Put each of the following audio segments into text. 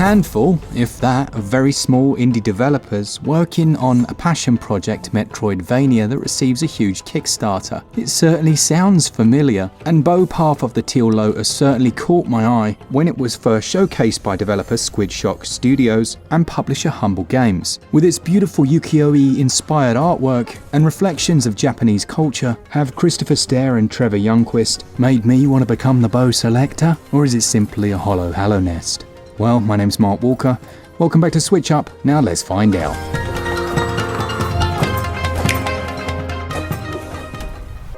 handful, if that, of very small indie developers working on a passion project Metroidvania that receives a huge Kickstarter. It certainly sounds familiar, and Path of the Teal Lotus certainly caught my eye when it was first showcased by developer SwitchUp Studios and publisher Humble Games. With its beautiful ukiyo-e-inspired artwork and reflections of Japanese culture, have Christopher Stair and Trevor Youngquist made me want to become the bow selector, or is it simply a hollow Hallownest? Well, my name's Mark Walker. Welcome back to SwitchUp. Now let's find out.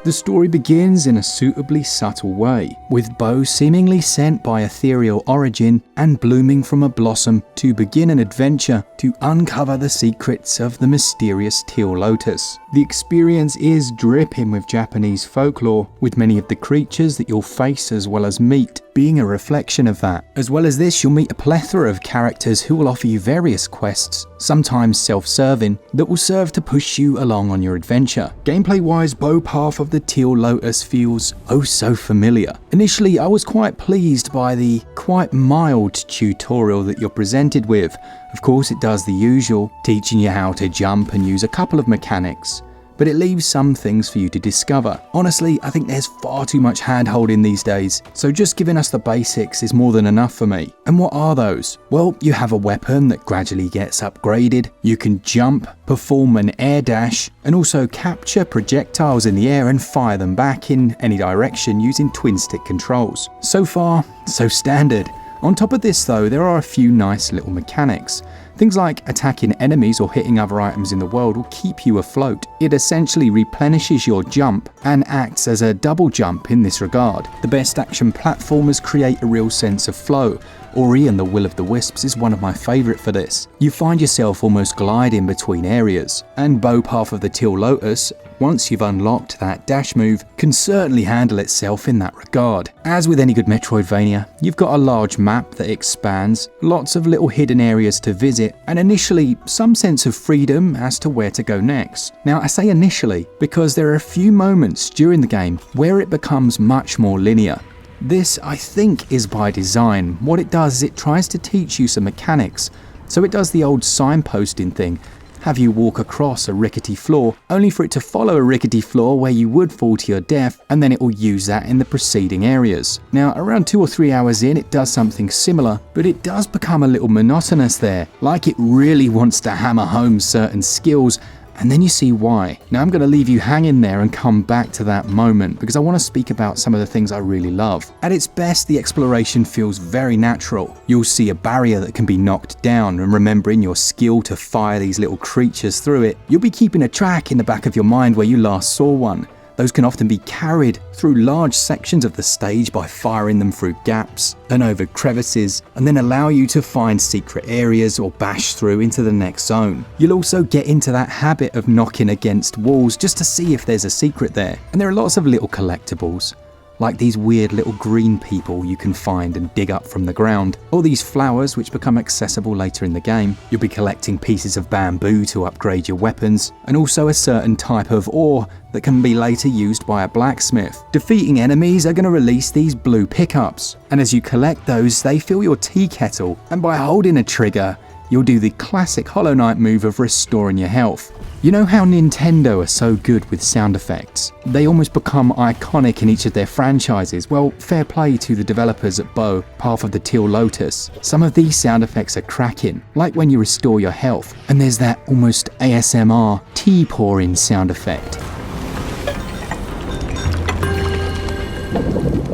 The story begins in a suitably subtle way, with Bo seemingly sent by ethereal origin and blooming from a blossom to begin an adventure to uncover the secrets of the mysterious Teal Lotus. The experience is dripping with Japanese folklore, with many of the creatures that you'll face as well as meet being a reflection of that. As well as this, you'll meet a plethora of characters who will offer you various quests, sometimes self-serving, that will serve to push you along on your adventure. Gameplay-wise, Path of the Teal Lotus feels oh so familiar. Initially, I was quite pleased by the quite mild tutorial that you're presented with. Of course, it does the usual, teaching you how to jump and use a couple of mechanics, but it leaves some things for you to discover. Honestly, I think there's far too much hand-holding these days, so just giving us the basics is more than enough for me. And what are those? Well, you have a weapon that gradually gets upgraded, you can jump, perform an air dash, and also capture projectiles in the air and fire them back in any direction using twin-stick controls. So far, so standard. On top of this though, there are a few nice little mechanics. Things like attacking enemies or hitting other items in the world will keep you afloat. It essentially replenishes your jump and acts as a double jump in this regard. The best action platformers create a real sense of flow. Ori and the Will of the Wisps is one of my favourite for this. You find yourself almost gliding between areas, and Path of the Teal Lotus, once you've unlocked that dash move, can certainly handle itself in that regard. As with any good Metroidvania, you've got a large map that expands, lots of little hidden areas to visit, and initially some sense of freedom as to where to go next. Now I say initially because there are a few moments during the game where it becomes much more linear. This, I think, is by design. What it does is it tries to teach you some mechanics. So it does the old signposting thing, have you walk across a rickety floor, only for it to follow a rickety floor where you would fall to your death, and then it will use that in the preceding areas. Now, around 2 or 3 hours in, it does something similar, but it does become a little monotonous there, like it really wants to hammer home certain skills, and then you see why. Now I'm going to leave you hanging there and come back to that moment because I want to speak about some of the things I really love. At its best, the exploration feels very natural. You'll see a barrier that can be knocked down, and remembering your skill to fire these little creatures through it, you'll be keeping a track in the back of your mind where you last saw one. Those can often be carried through large sections of the stage by firing them through gaps and over crevices, and then allow you to find secret areas or bash through into the next zone. You'll also get into that habit of knocking against walls just to see if there's a secret there. And there are lots of little collectibles, like these weird little green people you can find and dig up from the ground, or these flowers which become accessible later in the game. You'll be collecting pieces of bamboo to upgrade your weapons, and also a certain type of ore that can be later used by a blacksmith. Defeating enemies are going to release these blue pickups, and as you collect those, they fill your tea kettle, and by holding a trigger, you'll do the classic Hollow Knight move of restoring your health. You know how Nintendo are so good with sound effects? They almost become iconic in each of their franchises. Well, fair play to the developers at Path of the Teal Lotus. Some of these sound effects are cracking, like when you restore your health, and there's that almost ASMR tea pouring sound effect.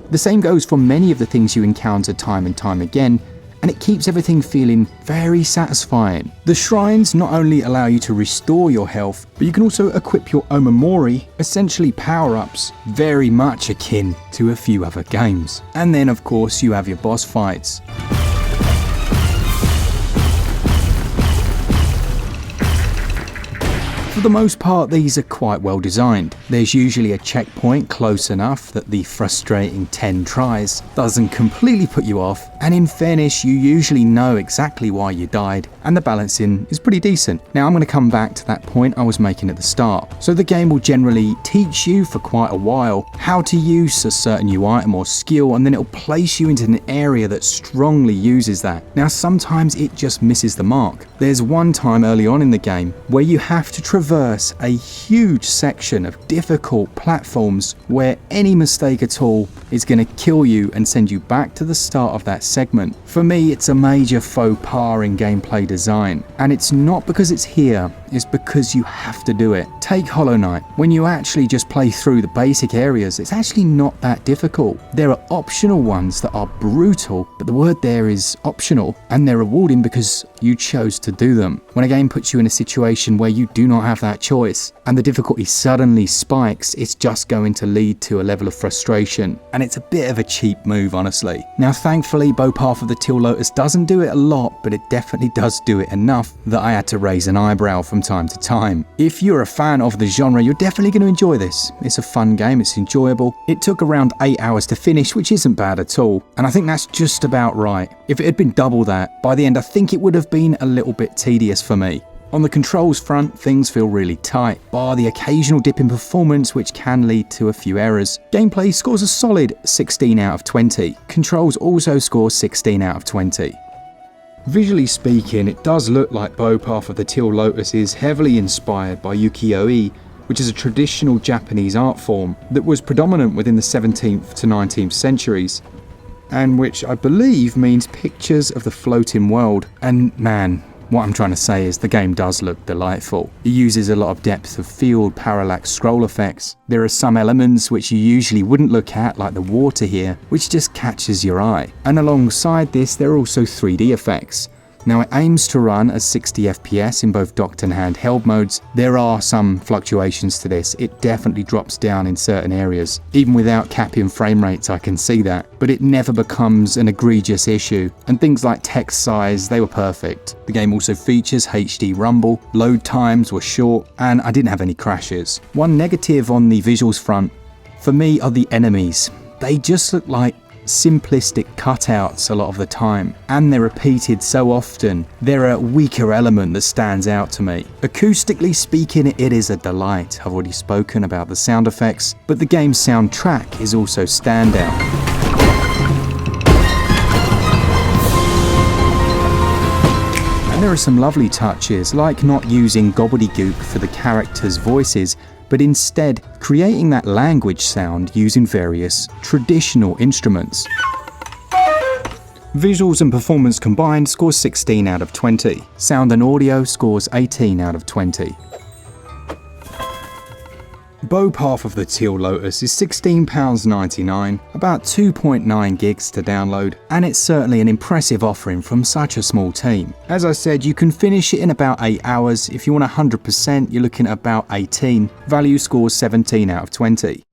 The same goes for many of the things you encounter time and time again, and it keeps everything feeling very satisfying. The shrines not only allow you to restore your health, but you can also equip your omamori, essentially power-ups, very much akin to a few other games. And then of course you have your boss fights. For the most part, these are quite well designed. There's usually a checkpoint close enough that the frustrating 10 tries doesn't completely put you off, and in fairness, you usually know exactly why you died and the balancing is pretty decent. Now I'm going to come back to that point I was making at the start. So the game will generally teach you for quite a while how to use a certain new item or skill, and then it'll place you into an area that strongly uses that. Now sometimes it just misses the mark. There's one time early on in the game where you have to traverse a huge section of difficult platforms where any mistake at all is going to kill you and send you back to the start of that segment. For me, it's a major faux pas in gameplay design, and it's not because it's here, it's because you have to do it. Take Hollow Knight. When you actually just play through the basic areas, it's actually not that difficult. There are optional ones that are brutal, but the word there is optional, and they're rewarding because you chose to do them. When a game puts you in a situation where you do not have that choice, and the difficulty suddenly spikes, it's just going to lead to a level of frustration, and it's a bit of a cheap move, honestly. Now thankfully, Bow Path of the Teal Lotus doesn't do it a lot, but it definitely does do it enough that I had to raise an eyebrow from time to time. If you're a fan of the genre, you're definitely going to enjoy this. It's a fun game, it's enjoyable. It took around 8 hours to finish, which isn't bad at all, and I think that's just about right. If it had been double that, by the end I think it would have been a little bit tedious for me. On the controls front, things feel really tight, bar the occasional dip in performance which can lead to a few errors. Gameplay scores a solid 16 out of 20. Controls also score 16 out of 20. Visually speaking, it does look like Bow Path of the Teal Lotus is heavily inspired by ukiyo-e, which is a traditional Japanese art form that was predominant within the 17th to 19th centuries, and which I believe means pictures of the floating world. And man, what I'm trying to say is the game does look delightful. It uses a lot of depth of field, parallax scroll effects. There are some elements which you usually wouldn't look at, like the water here, which just catches your eye. And alongside this, there are also 3D effects. Now it aims to run at 60 FPS in both docked and handheld modes. There are some fluctuations to this. It definitely drops down in certain areas. Even without capping frame rates, I can see that. But it never becomes an egregious issue. And things like text size, they were perfect. The game also features HD rumble, load times were short, and I didn't have any crashes. One negative on the visuals front, for me, are the enemies. They just look like simplistic cutouts a lot of the time, and they're repeated so often. They're a weaker element that stands out to me. Acoustically speaking, it is a delight. I've already spoken about the sound effects, but the game's soundtrack is also standout. And there are some lovely touches, like not using gobbledygook for the characters' voices, but instead creating that language sound using various traditional instruments. Visuals and performance combined scores 16 out of 20. Sound and audio scores 18 out of 20. Bow Path of the Teal Lotus is £16.99, about 2.9 gigs to download, and it's certainly an impressive offering from such a small team. As I said, you can finish it in about 8 hours. If you want 100%, you're looking at about 18. Value scores 17 out of 20.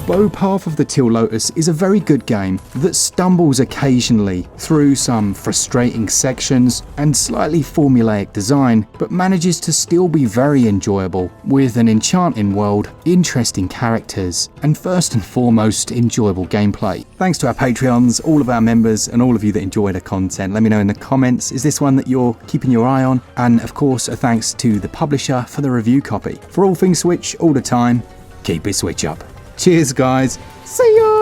Bow Path of the Teal Lotus is a very good game that stumbles occasionally through some frustrating sections and slightly formulaic design, but manages to still be very enjoyable with an enchanting world, interesting characters, and first and foremost, enjoyable gameplay. Thanks to our Patreons, all of our members, and all of you that enjoy the content. Let me know in the comments, is this one that you're keeping your eye on? And of course, a thanks to the publisher for the review copy. For all things Switch, all the time, keep it Switch up. Cheers guys, see ya!